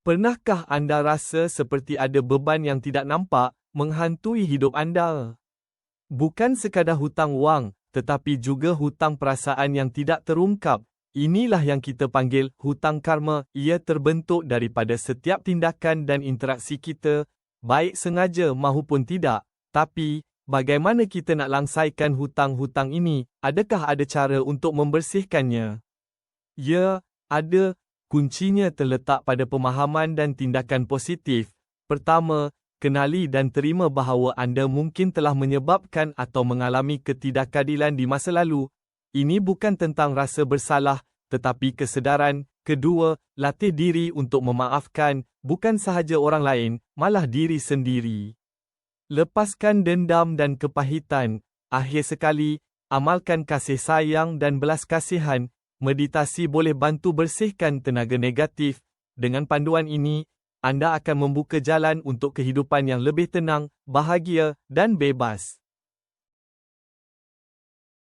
Pernahkah anda rasa seperti ada beban yang tidak nampak menghantui hidup anda? Bukan sekadar hutang wang, tetapi juga hutang perasaan yang tidak terungkap. Inilah yang kita panggil hutang karma. Ia terbentuk daripada setiap tindakan dan interaksi kita, baik sengaja mahupun tidak. Tapi, bagaimana kita nak langsaikan hutang-hutang ini? Adakah ada cara untuk membersihkannya? Ya, ada. Kuncinya terletak pada pemahaman dan tindakan positif. Pertama, kenali dan terima bahawa anda mungkin telah menyebabkan atau mengalami ketidakadilan di masa lalu. Ini bukan tentang rasa bersalah, tetapi kesedaran. Kedua, latih diri untuk memaafkan, bukan sahaja orang lain, malah diri sendiri. Lepaskan dendam dan kepahitan. Akhir sekali, amalkan kasih sayang dan belas kasihan. Meditasi boleh bantu bersihkan tenaga negatif. Dengan panduan ini, anda akan membuka jalan untuk kehidupan yang lebih tenang, bahagia dan bebas.